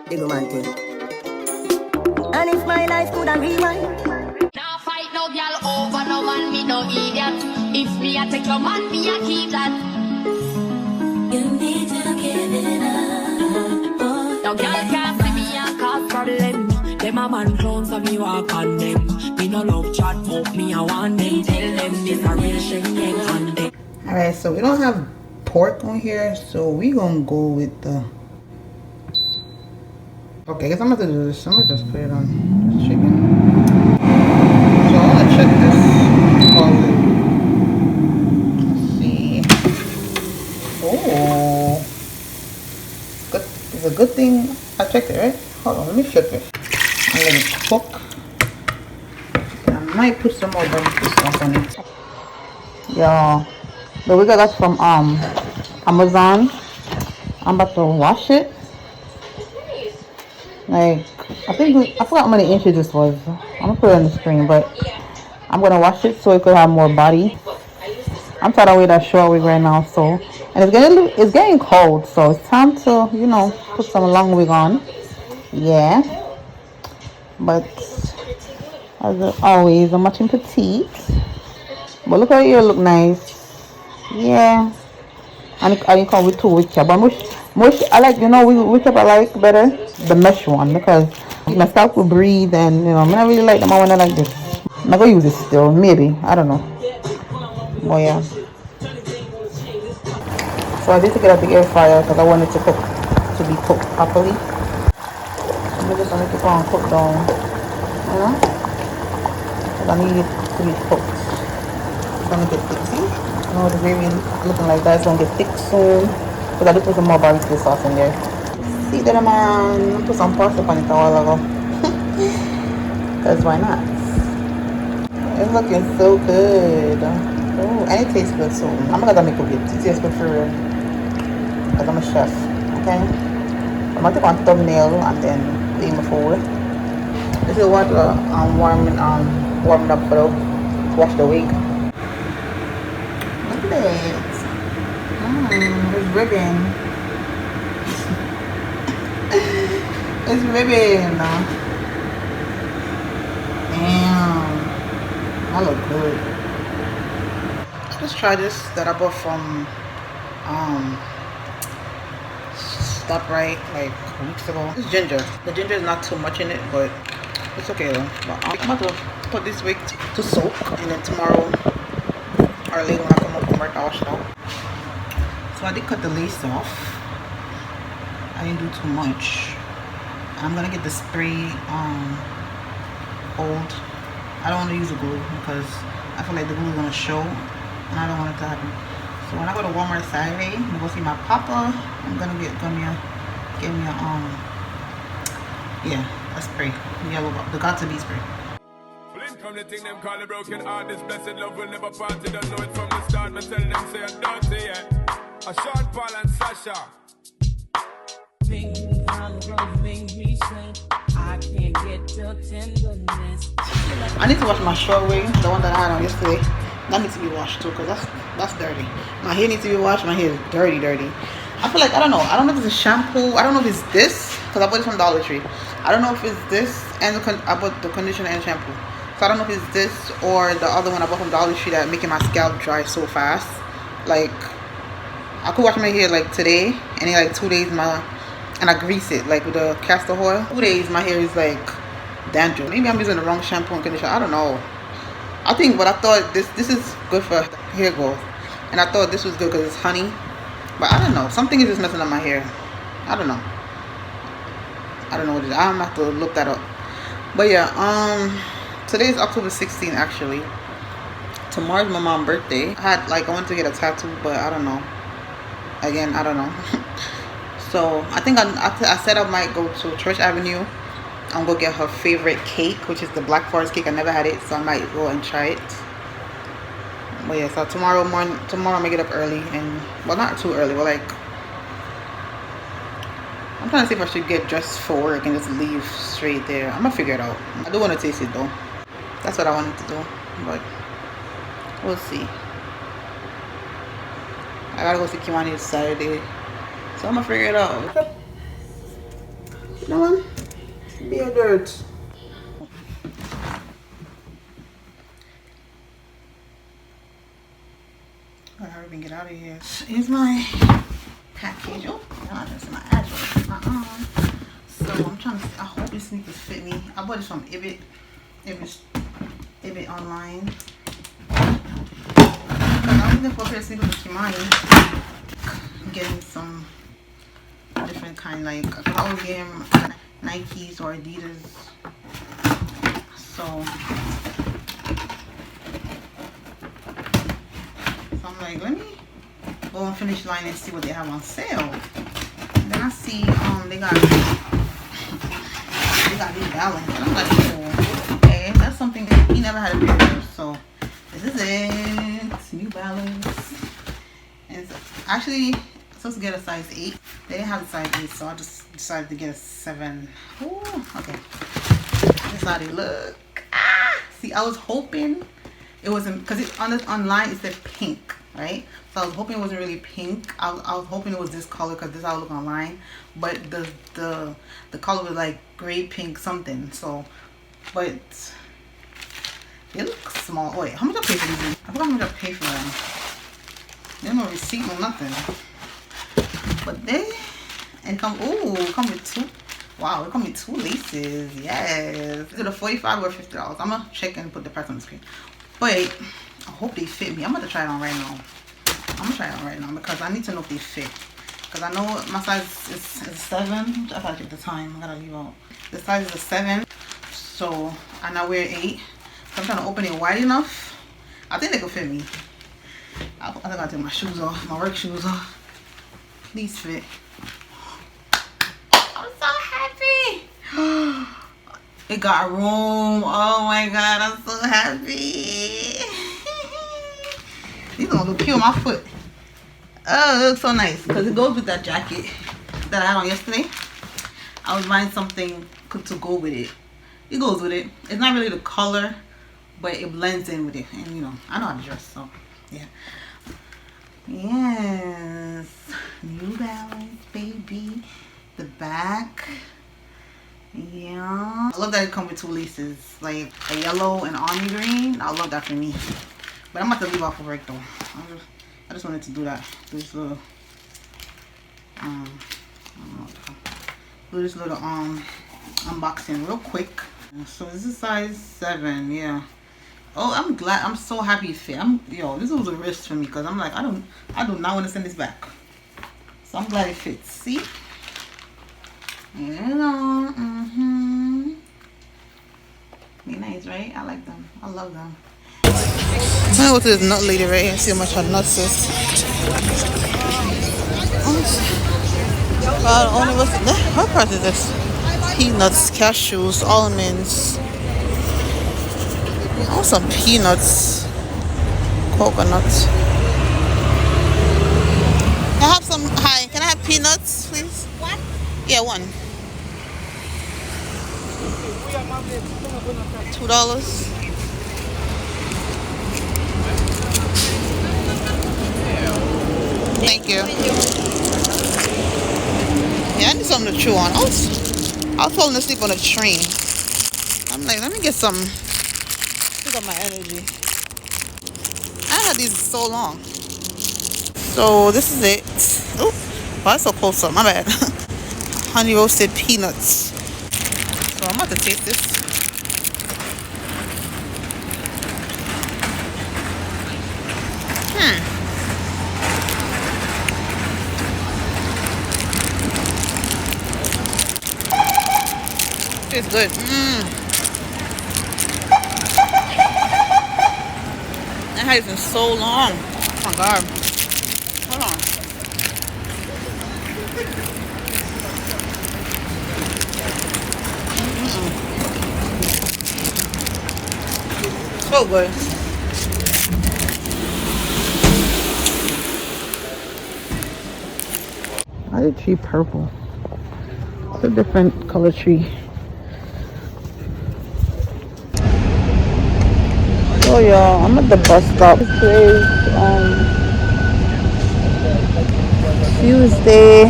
Big man thing. And if my life could have rewind. Now fight no girl over no man, me no idiot. If me a take your man, me a keep that. You need to give it up, boy. No girl can't see me and cause problem. Them a man clowns and me walk on them. Me no love chat, but me a want them. Tell them this a real shame on them. Alright, so we don't have pork on here, so we gonna go with the... Okay, I guess I'm gonna do this. I'm gonna just put it on the chicken. So I'm gonna check this. Let's see. Oh, good. It's a good thing I checked it, right? Hold on, let me flip it. And let it cook. I might put some more barbecue sauce on it. Y'all, the wig I got from Amazon. I'm about to wash it. Like, I forgot how many inches this was. I'm gonna put it on the screen, but I'm gonna wash it so it could have more body. I'm trying to wear that short wig right now, so, and it's getting cold, so it's time to, you know, put some long wig on. Yeah, but as always, I'm watching petite. But look how you look nice. Yeah, and you come with two wig cap. But much I like, you know, wig cap I like better the mesh one, because my scalp will breathe, and you know, I really like them when I like this. I'm gonna use it still, maybe, I don't know. Oh yeah. So I did take it out the air fryer because I wanted to be cooked properly. I'm just gonna keep on cook down, you know, because I need it to be cooked. It's gonna get thick. See, you know, the gravy looking like that. It's gonna get thick soon because I did put some more barbecue sauce in there. See that, man? Put some pasta on it a while ago. Because why not? It's looking so good. Oh, and it tastes good, so I'm gonna make it good. It tastes good for real. Because I'm a chef, okay? I'm gonna take one thumbnail and then lay my food. This is what I'm warming up for to wash the wig. Look at it. It's ribbon. It's ribbon. Damn. I look good. Let's try this that I bought from Stop Right like weeks ago. It's ginger. The ginger is not too much in it, but it's okay though. But I'm about to put this wig to soak, and then tomorrow or later when I come up from work, I'll wash it out. So I did cut the lace off. I didn't do too much. I'm gonna get the spray old. I don't want to use the glue because I feel like the glue is gonna show, and I don't want it to happen. So when I go to Walmart Saturday, I'm gonna go see my papa. I'm gonna get me a spray, yellow, the Got2b spray. From the thing them call a broken heart, this blessed love will never part. They don't know it from the start, but tell them say I don't say it. A short Paul and Sasha. I need to wash my short wig, the one that I had on yesterday. That needs to be washed too, because that's dirty. My hair needs to be washed. My hair is dirty. I feel like, I don't know if it's a shampoo. I don't know if it's this, because I bought it from Dollar Tree. I don't know if it's this, and I bought the conditioner and shampoo. So I don't know if it's this or the other one I bought from Dollar Tree that making my scalp dry so fast. Like, I could wash my hair like today, and in like 2 days and I grease it like with the castor oil. 2 days my hair is like dandruff. Maybe I'm using the wrong shampoo and conditioner. I don't know. I thought this is good for hair growth, and I thought this was good because it's honey. But I don't know. Something is just messing up my hair. I don't know what it is. I'm gonna have to look that up. But yeah, today is October 16th actually. Tomorrow's my mom's birthday. I wanted to get a tattoo, but I don't know. Again, I don't know. So I think I said I might go to Church Avenue. I'm gonna get her favorite cake, which is the Black Forest cake. I never had it, so I might go and try it. But yeah, so tomorrow I'm gonna get up early, and well, not too early, but like I'm trying to see if I should get dressed for work and just leave straight there. I'm gonna figure it out. I do want to taste it though. That's what I wanted to do, but we'll see. I gotta go see Kiwani Saturday, so I'm gonna figure it out. That one? Be a dirt. Gotta hurry and get out of here. Here's my package. Oh, God, that's my address. So I'm trying to. I hope these sneakers fit me. I bought this from Ibit online. I was looking for a pair of sneakers with Gemini. Getting some different kind, like I was getting Nikes or Adidas. So I'm like, let me go on Finish Line and see what they have on sale. And then I see they got New Balance. And I'm like, oh, okay, that's something that he never had a pair of. So this is it, New Balance. And it's actually supposed to get a size 8. They didn't have a size 8, so I just decided to get a 7. Ooh, okay. This is how they look. See, I was hoping it wasn't, because it online it said pink, right? So I was hoping it wasn't really pink. I was hoping it was this color, because this is how it looked online. But the color was like gray pink something. So, but they look small. Oh, wait, how much I paid for these? I forgot how much I paid for them. There's no receipt, no nothing. But they come with 2. Wow, it come with 2 laces. Yes. Is it a $45 or $50? I'm gonna check and put the price on the screen. But I hope they fit me. I'm gonna try it on right now. Because I need to know if they fit. Because I know my size is 7. I gotta check the time. I gotta leave out. The size is a 7. So and I wear 8. So I'm trying to open it wide enough. I think they could fit me. I think I'll take my shoes off, my work shoes off. Please fit. I'm so happy. It got room. Oh my God, I'm so happy. These are gonna look cute on my foot. Oh, it looks so nice because it goes with that jacket that I had on yesterday. I was buying something to go with it. It goes with it. It's not really the color, but it blends in with it. And you know, I know how to dress, so yeah. Yes, New Balance, baby. The back, yeah. I love that it comes with 2 laces, like a yellow and army green. I love that for me. But I'm about to leave off of work though. I just wanted to do that. Do this little, unboxing real quick. So this is size 7, yeah. Oh, I'm glad. I'm so happy it fit. This was a risk for me because I'm like, I do not want to send this back. So I'm glad it fits. See? You know, Be nice, right? I like them. I love them. I'm gonna go to this nut lady right here and see how much her nuts is. What price is this? Peanuts, cashews, almonds. I want some peanuts, coconuts. Can I have peanuts, please? One? Yeah, 1. $2. Thank you. Yeah, I need something to chew on. I was falling asleep on a train. I'm like, let me get some. Pick up my energy. I had these so long. So this is it. Oh, that's so close up. My bad. Honey roasted peanuts. So I'm about to taste this. It's good. That has been so long. Oh my God. Hold on. So good. Why is the tree purple? It's a different color tree. So y'all, I'm at the bus stop. This is Tuesday,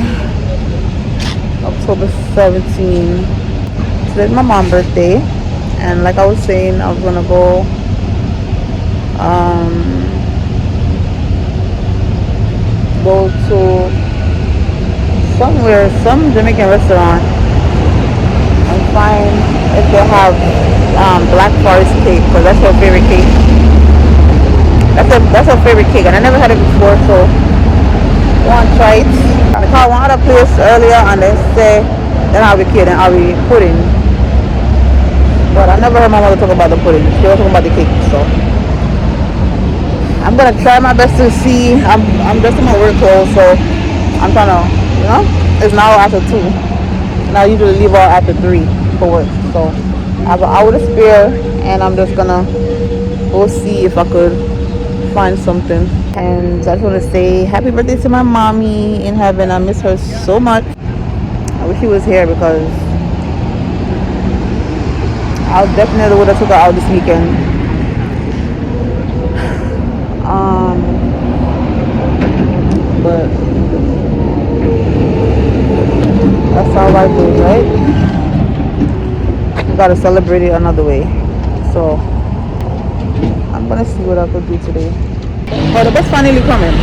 October 17th. Today's my mom's birthday, and like I was saying, I was gonna go go to somewhere, some Jamaican restaurant, and find if they have black forest cake, because that's her favorite cake. That's her favorite cake, and I never had it before, so I want to try it. I called one other place earlier, and they say then I'll be cake, then I'll be pudding. But I never heard my mother talk about the pudding. She was talking about the cake, so I'm gonna try my best to see. I'm dressed in my work clothes, so I'm trying to, it's now after 2, and I usually leave out after 3 for work. So I have an hour to spare, and I'm just gonna go see if I could find something. And I just want to say happy birthday to my mommy in heaven. I miss her so much. I wish she was here, because I definitely would have took her out this weekend. But that's how life is, right? You gotta celebrate it another way. So I'm gonna see what I could do today. Oh, the bus finally coming.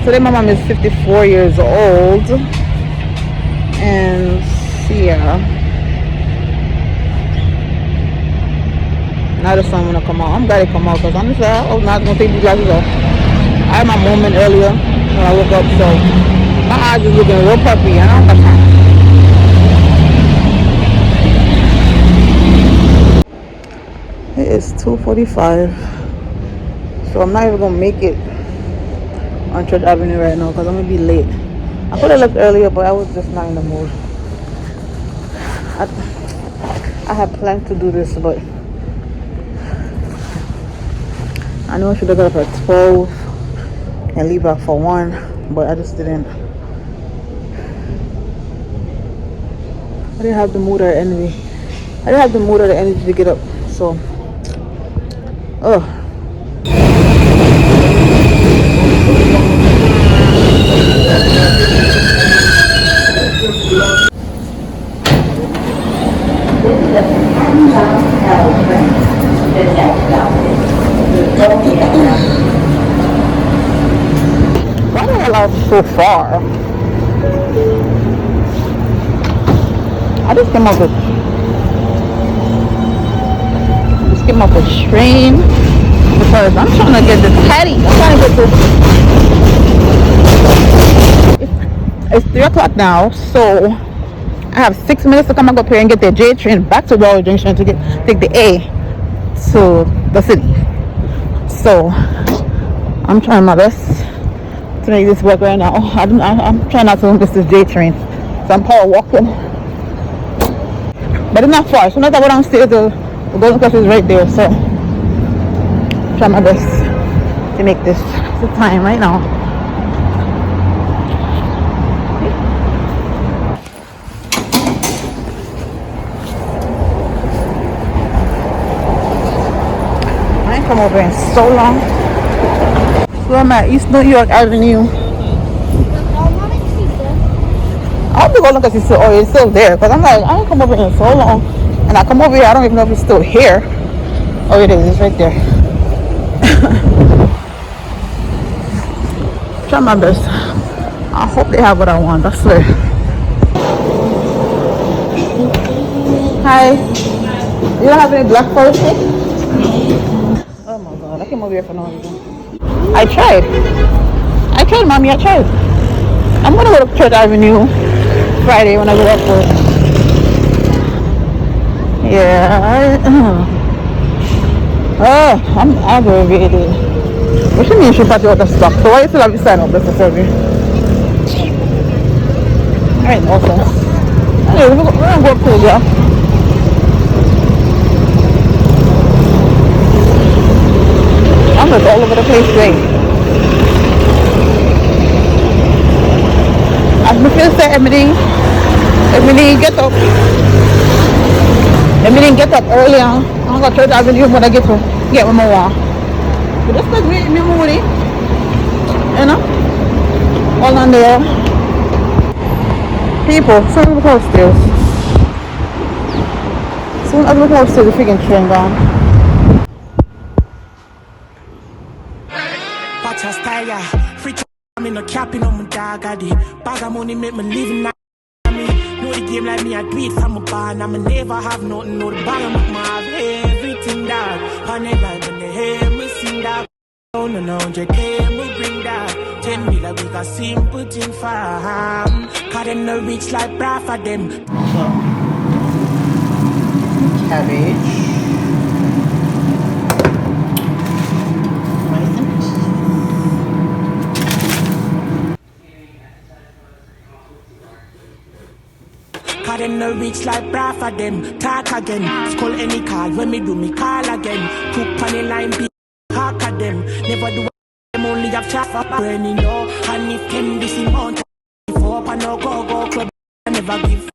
Today my mom is 54 years old, and yeah, now the sun wanna come out. I'm glad it come out, because honestly I was not gonna take these glasses off. I had my moment earlier when I woke up, so my eyes is looking real puffy, and I don't got time. It is 2:45, so I'm not even gonna make it on Church Avenue right now, because I'm gonna be late. I could have left earlier, but I was just not in the mood. I had planned to do this, but I know I should have got up at 12 and leave out for 1, but I just didn't. I didn't have the mood or the energy. I didn't have the mood or the energy to get up, so ugh. Why do I allow so far? I just came up with train, because I'm trying to get this patty. I'm trying to get this. It's 3 o'clock now, so I have 6 minutes to come back up here and get the J train back to Dollar Junction to take the A to the city. So I'm trying my best to make this work right now. I'm trying not to miss this J train, so I'm power walking. But it's not far. So not that downstairs, the Golden Cross is right there. So I'm trying my best to make this the time right now. I ain't come over in so long. So I'm at East New York Avenue. I hope to go look at it. Oh, it's still there, because I'm like, I ain't come over here in so long, and I come over here, I don't even know if it's still here. Oh, it is. It's right there. Try my best. I hope they have what I want. I swear. Hi. You don't have any black forest cake? Oh my god, I came over here for no reason. I tried, mommy. I tried. I'm gonna go to Church Avenue Friday when I go up for it. Yeah, I'm aggravated. What you mean she party out the stock? So why you still have to sign up just to serve you? Alright, no sense. Anyway, we're gonna go up to it, yeah. I'm just all over the place today. I feel say everything get up. Everything get up early on. I'm gonna Church Avenue when I get what I want. But just like me moody. You know? All on there. people. Soon as we go upstairs. Soon as we go upstairs, the freaking train gone. Watch us tire. Free I'm in a capping on my dog. I did. Bag of money make me living now. Know the game like me, I do it from a barn. I'ma never have nothing, no the bag of my have everything dog. On the line when they hear me sing that. Oh no, no, 100K me bring that. 10 mil like we got simple thing farm. Cause them no rich like bra for them. Cabbage. Cause them no rich like bra for them. Talk again. Call any call when me do me call again. Cook on the line, be talk at them. Never do them only have chat for burning no. And if them this amount for up and no go club, I never give.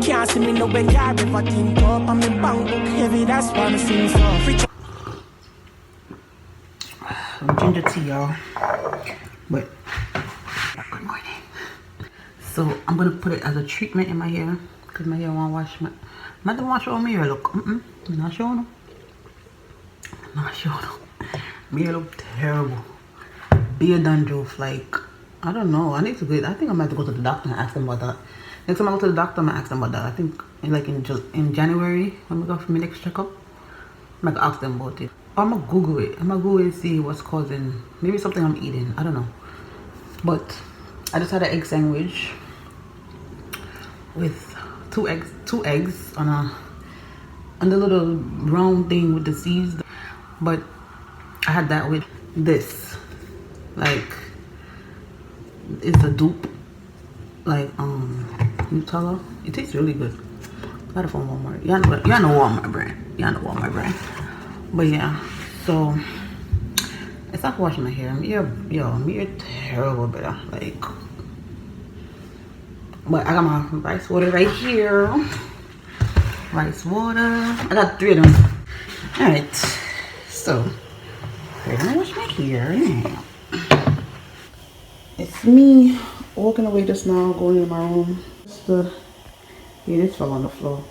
Can't see me no when y'all ever think up. I'm in bank book heavy, that's why I'm sing so. Ginger tea, y'all. But good morning. So I'm gonna put it as a treatment in my hair because my hair won't wash. I'm not gonna wash all my hair. Look, I'm not showing them. I'm not showing them. My hair look terrible. Be a dandruff, like I don't know. I need to get. I think I might have to go to the doctor and ask them about that. Next time I go to the doctor, I'm gonna ask them about that. I think in January when we go for my next checkup, I'm gonna ask them about it. Or I'm gonna Google it. I'm gonna Google it and see what's causing. Maybe something I'm eating. I don't know. But I just had an egg sandwich with two eggs on the little round thing with the seeds. But I had that with this. Like it's a dupe. Like Nutella. It tastes really good. Got it from Walmart. Y'all know Walmart brand. Y'all know Walmart brand. But yeah, so it's not washing my hair. My hair terrible, better. Like, but I got my rice water right here. Rice water. I got 3 of them. All right. So we're gonna wash my hair. It's me walking away just now, going in my room. Yeah, this fell on the floor.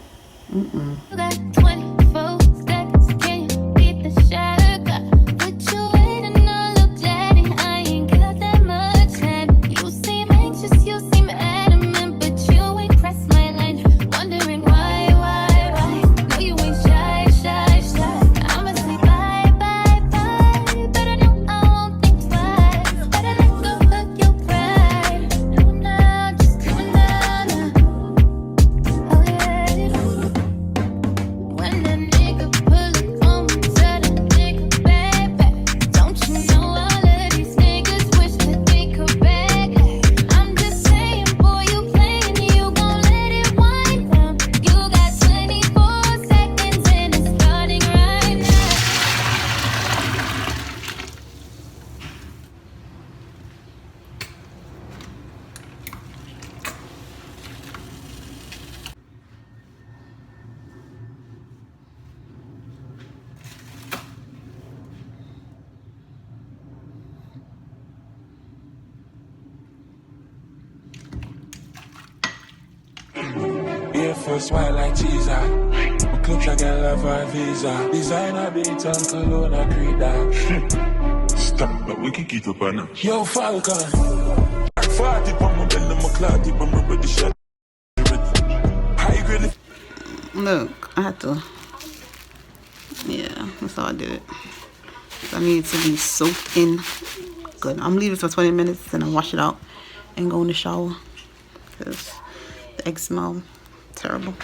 Air Force white like cheese. My club like a love for a visa. Designer beat on cologne and creed that. Stop, but we can keep up on them. Yo, Falcon. 40 pound, my belly, my clout, tip, I'm ready to shut. High grade. Look, I had to. Yeah, that's how I did it. I need it to be soaked in good. I'm leaving for 20 minutes and I wash it out and go in the shower because the eggs smell terrible.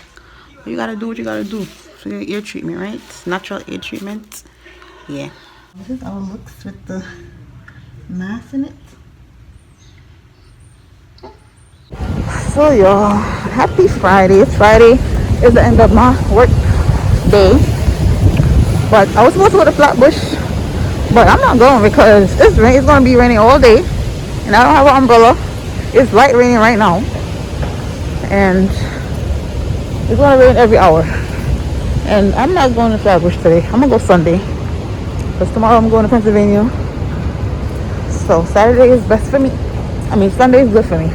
But you gotta do what you gotta do for your ear treatment, right? Natural ear treatment. Yeah. This is how it looks with the mask in it. So y'all, happy Friday. It's Friday. It's the end of my work day. But I was supposed to go to Flatbush, but I'm not going because it's gonna be raining all day and I don't have an umbrella. It's light raining right now and it's gonna rain every hour. And I'm not going to Flatbush today. I'm gonna go Sunday because tomorrow I'm going to Pennsylvania. So Saturday is best for me. I mean Sunday is good for me.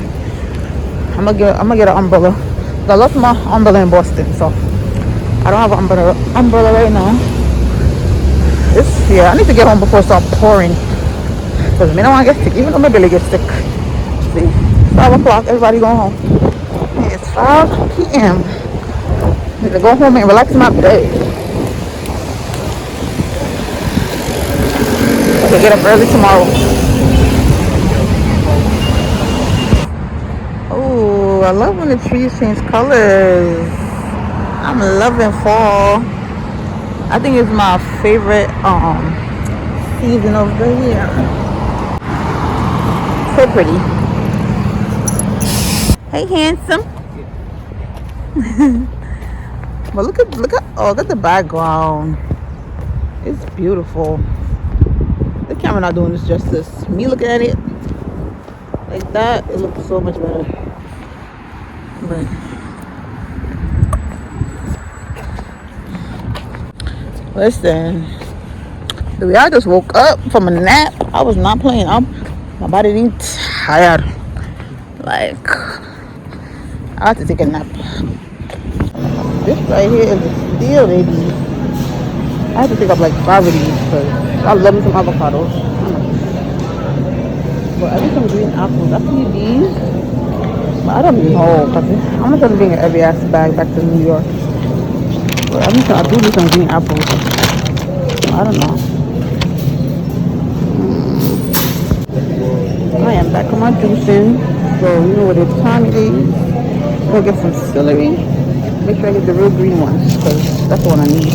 I'm gonna get an umbrella. I lost my umbrella in Boston, so I don't have an umbrella right now. I need to get home before it starts pouring. Because I don't want to get sick, even though my belly gets sick. See, 5 o'clock, everybody going home. It's 5 p.m. Need to go home and relax my day. I can get up early tomorrow. Oh, I love when the trees change colors. I'm loving fall. I think it's my favorite season of the year. So pretty. Hey, handsome. But look at the background. It's beautiful. The camera not doing this justice. Me looking at it like that, it looks so much better. But listen, the way I just woke up from a nap, I was not playing. My body ain't tired. Like, I have to take a nap. This right here is a steal, baby. I have to pick up like 5 of these because I love me some avocados. But I need some green apples. I see these, but I don't even know because I'm gonna try to bring every ass bag back to New York. But I do need some green apples. I don't know. I am back on my juicing, so you know what it's time it is. Go get some celery. Make sure I get the real green ones because that's the one I need.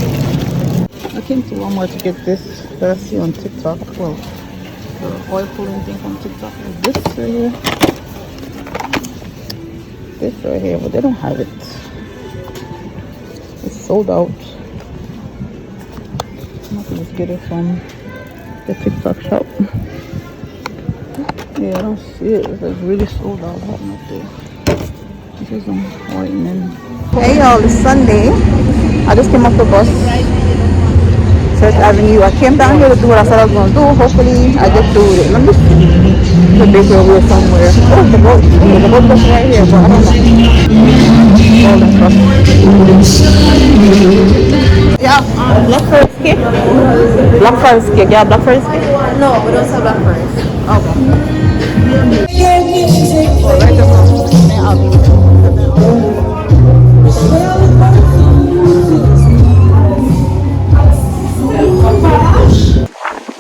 I came to Walmart to get this that I see on TikTok. Well, the oil pulling thing from TikTok. This right here. This right here, but they don't have it. It's sold out. I'm going to just get it from the TikTok shop. Yeah, I don't see it. It's like really sold out. What am I doing? This is some whitening. Hey y'all, it's Sunday. I just came off the bus. Church Avenue. I came down here to do what I said I was going to do. Hopefully, I get through it. Let me see. The bakery over here somewhere. Oh, the boat bus right here, but I don't know. Golden truck. Yeah, Black Forest cake. Black Forest cake. Yeah, Black Forest cake. No, we don't sell Black Forest. Okay. Oh, right there.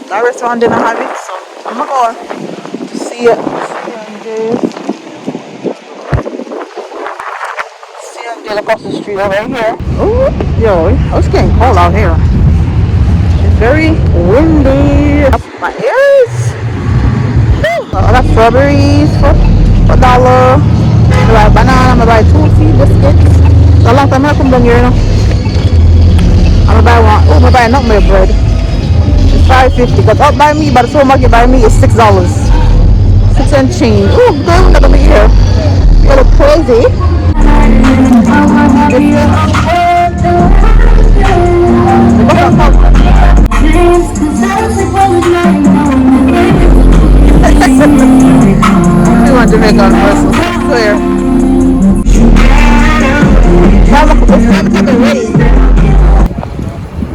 That restaurant didn't have it, so I'm gonna go to see it. See it across the street over here. Oh, yo, it's getting cold out here. It's very windy. My ears. I got strawberries for $1. I buy banana. I buy 2 tea biscuits. So a long time I come down here, you know. I'm gonna buy one. Oh, I'm gonna buy a nutmeg bread. It's $5.50. Because up by me, by the supermarket by me, is $6. 6 and change. Oh, girl, not gonna be here. You look crazy. We want Jamaican person. Swear.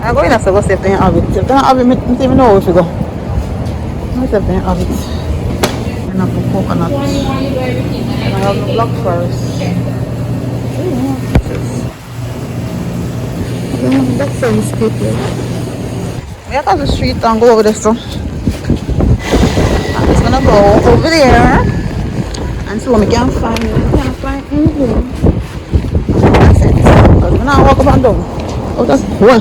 I'm going to go save the have it. If they don't have it, I don't even know where to go. I'm save the have it. And I have coconut. And I have the Black Forest. Black Forest cake. We have the street and go over there, so I'm just gonna go over there and see what we can find. We can't find anything. That's it. Because we're not walking up and down. Oh, that's cool. I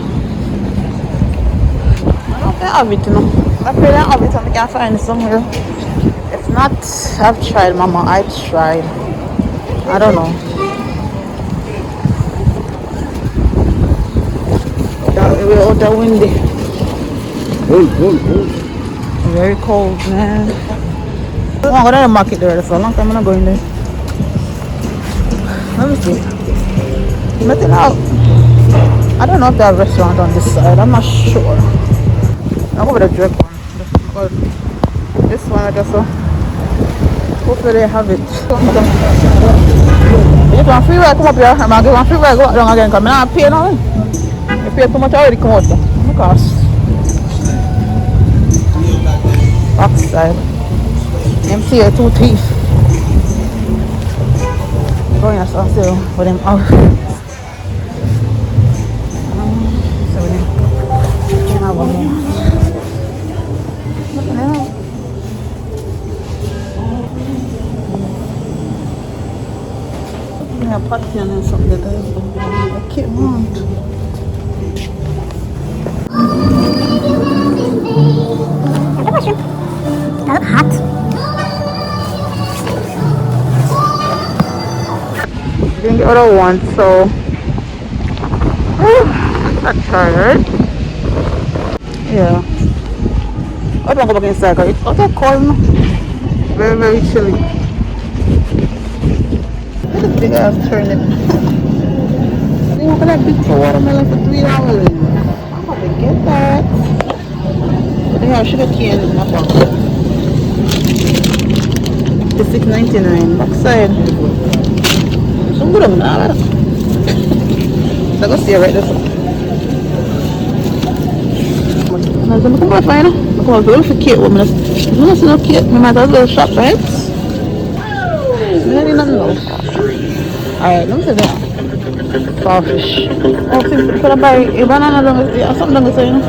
don't think I have it, you know. I pray that I have it and we can find it somewhere. If not, I've tried, Mama. I tried. I don't know. We're out there windy. Cold. Very cold, man. I want to go to the market there for a long time. I'm not going there. Let me see. Nothing out. I don't know if they have a restaurant on this side. I'm not sure. I'll go with the drip one. This one I just saw. Hopefully they have it. You want free ride come up here, I'm going to give one free ride go down again because I'm not paying now. You pay too much already come out there. Because backside. MCA two teeth. Going as well for them out. So we can have one more. A party and something that I can't want. That look hot. Didn't get what I want, so I'm tired. Yeah. I don't go back inside because it's also cold now. Very, very chilly. Look at the big ass turnip. They walk that big for watermelon for $3. I'm about to get that. But they have sugar cane in my pocket. It's $6.99. Backside. So good on that. So go see it right there. I'm going to come back now. I'm going to go for cake. I'm going to see no cake. I might as well shop, right? Maybe nothing else. Alright, let me see that. Crawfish. Oh, see, could I buy a banana? Yeah, something to say, you know.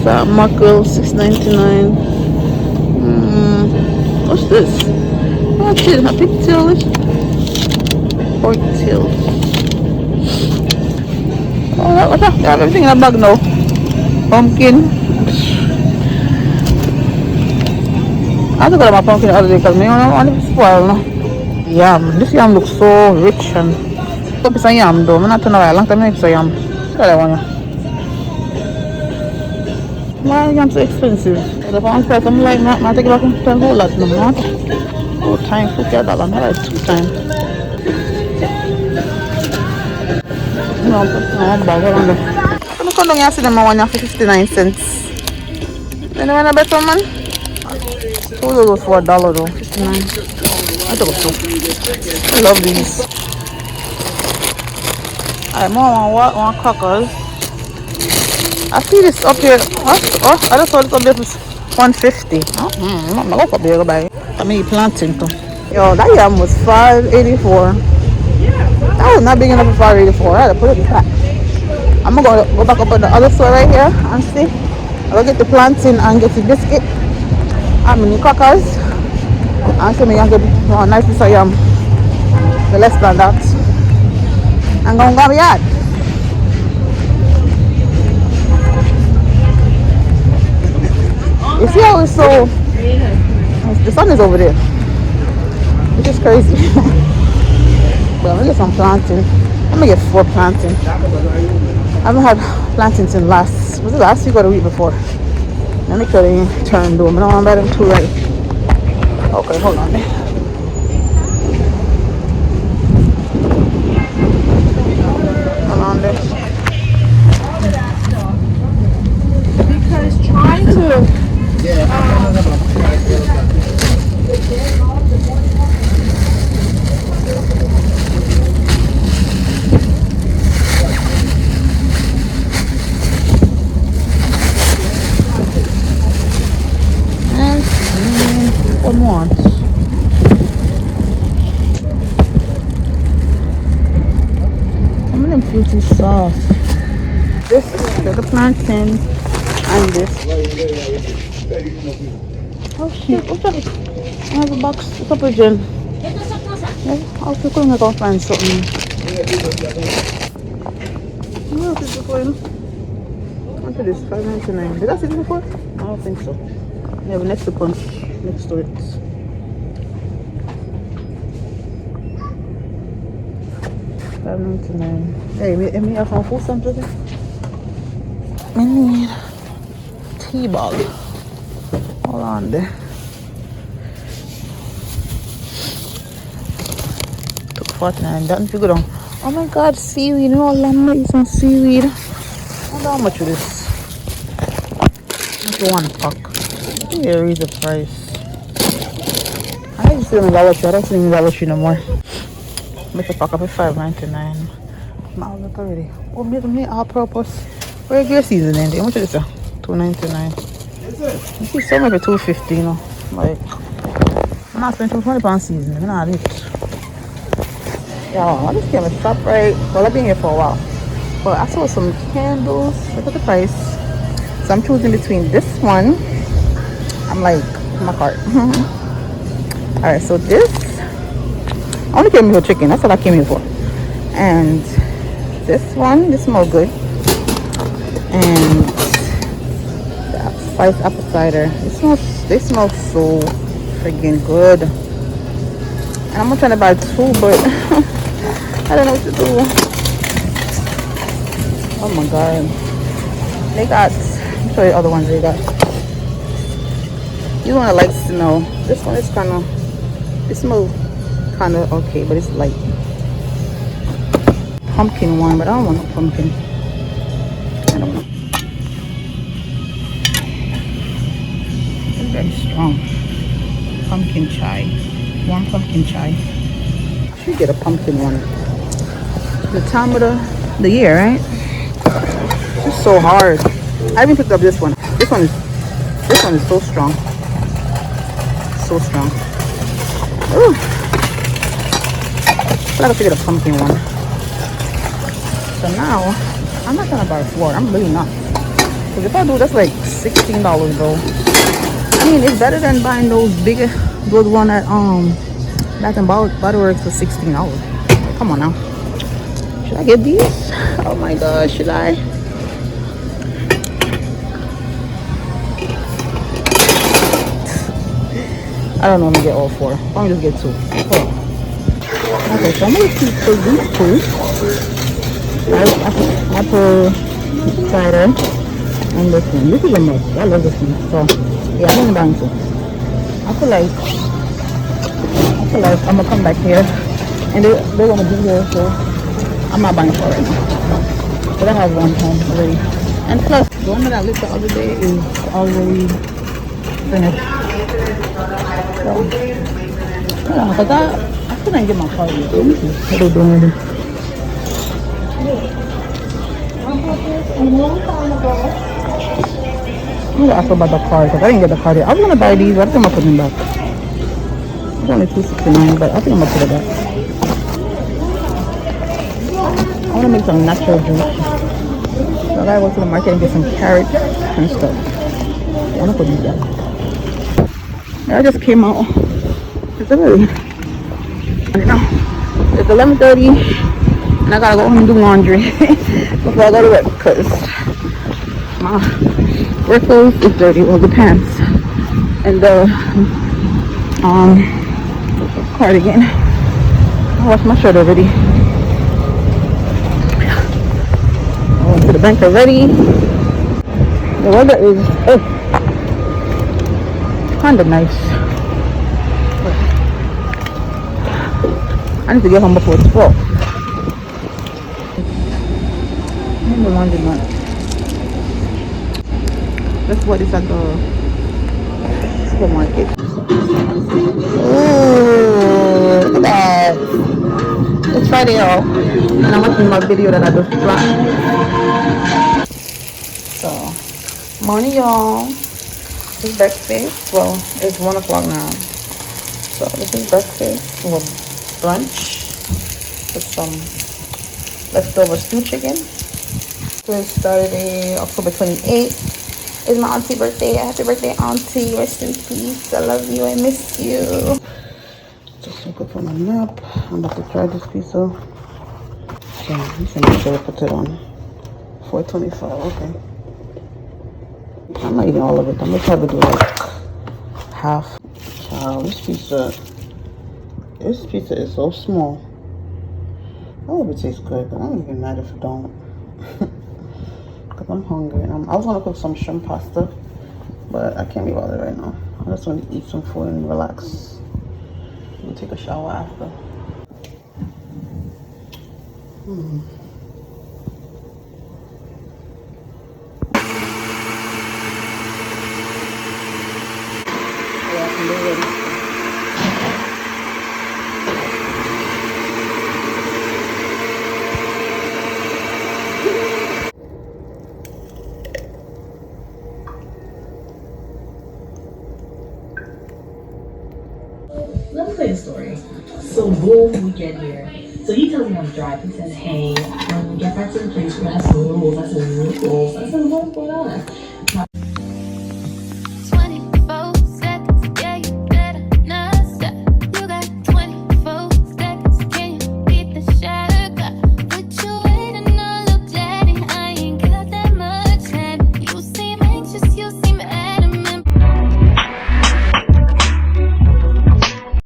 That mackerel, $6.99. What's this? Oh, shit, a pigtail. Pork tail. Oh, what's that? I have everything in a bag now. Pumpkin. I have to go to my pumpkin the other day because I don't want it to spoil now. Yam. This yam looks so rich and a piece of yam though. I'm not turning around. Long time I piece of yam. Look at that one. Why are yam so expensive? The pound price I'm like, I take it back and spend a whole lot no. Oh, time $50. I'm like 2 times. No, bag around there. I'm come down here and see them one for 59 cents. Anyone a better man? Two of those for $1 though. 59. I took a two. I love these. Alright, more one crackers. I see this up here. Oh, I just saw this up there for $150. I'm not going to go buy it. I mean, planting too. Yo, that yam was $5.84. That was not big enough for $5.84. I had to put it back. I'm going to go back up at the other store right here and see. I'll get the plantain and get the biscuit. And mini crackers. And see me and get a nice piece of yam. The less than that. I'm going to go to the yard. You see how it's so... The sun is over there. Which is crazy. But I'm going to get some plantain. I'm going to get 4 plantain. I haven't had plantains in last week or the week before. Let me try to turn them. I don't want to buy them too right. Okay, hold on there. Hold on there. Because trying to... One more. Some of them fruits is soft. This is the plantain and this. Oh shit, what's that? I have a box, a couple gin. Yeah, I'll have to go and find something. What else is before him? What's this? $5.99. Did I see this before? I don't think so. Yeah, but next to punch, next to it. $5.99. Hey, me have some food stamps there? I need tea bag. Hold on there. Took 49. That if you go down. Oh my god, seaweed. You know, lamb eat some seaweed. I wonder how much it is. That's one pack. Maybe they raise the price. I used to see them in Dollar Tree. I don't see them in Dollar Tree no more. Make a pack up at $5.99. Miles up already. Oh, me all-purpose regular seasoning. How much is this? $2.99. You see some maybe $2.50, you know. Like, I'm not spending £20 seasoning. I'm not it. Y'all, I just came to stop right. Well, I've been here for a while. But I saw some candles. Look at the price. So I'm choosing between this one. I'm like, my cart. Alright, so this. I only came here for chicken. That's what I came here for. And this one, this smells good. And the spice apple cider. They smell so freaking good. And I'm trying to buy two, but I don't know what to do. Oh my god. They got, let me show you the other ones they got. This one I like to smell. This one is kind of, it smells kind of okay, but it's light. Pumpkin one, but I don't want no pumpkin. I don't know. It's very strong. Pumpkin chai. Warm pumpkin chai. I should get a pumpkin one. The time of the year, right? It's so hard. I even picked up this one. This one is so strong. So strong. Ooh. I feel like I should get a pumpkin one. So now, I'm not gonna buy 4. I'm really not. Because if I do, that's like $16, bro. I mean, it's better than buying those bigger, those one at Bath and Body Works for $16. Come on now. Should I get these? Oh my gosh, should I? I don't know, I'm gonna get all 4. I'm gonna just get 2. Okay, so I'm gonna keep these 2. Apple cider and this one. This is a must. I love this one. So yeah, I'm gonna buy 2. I feel like I'm gonna come back here and they're gonna be here, so I'm not buying 4 right now. But I have one home already. And plus, the one that I lit the other day is already finished. So, yeah, because I couldn't get my card yet. Let me see what they're doing with it. I'm gonna ask about the card because I didn't get the card yet. I was gonna buy these, but I think I'm gonna put them back. It's only $2.69, but I think I'm gonna put it back. I wanna make some natural juice. So I gotta go to the market and get some carrots and stuff. I wanna put these back. I just came out. It's early. It's 11:30 and I gotta go home and do laundry before I go to work because my work clothes is dirty. Well, the pants and the cardigan. I washed my shirt already. I went to the bank already. The weather is kind of nice. But I need to get home before it's 12. I'm in the laundromat. That's what is at the supermarket. Oh, look at that. It's Friday, y'all. And I'm watching my video that I just shot. So, morning, y'all. This is breakfast. Well, it's 1 o'clock now. So, this is breakfast. Well, brunch. With some leftover stew chicken. So, it's Saturday, October 28th. It's my auntie's birthday. Happy birthday, auntie. Rest in peace. I love you. I miss you. Just woke up from a nap. I'm about to try this pizza. So, I'm just make sure I put it on. $4.25. Okay. I'm not eating all of it. I'm gonna try to do like half. Wow, this pizza is so small. I hope it tastes good, but I'm not even mad if it don't. Cause I'm hungry and I was gonna cook some shrimp pasta, but I can't be bothered right now. I just want to eat some food and relax. We'll take a shower after. let me tell you a story. So boom, we get here. So he tells me on the drive, he says, hey, when we get back to the place, we have some rules. I said, rules? I said, what's going on?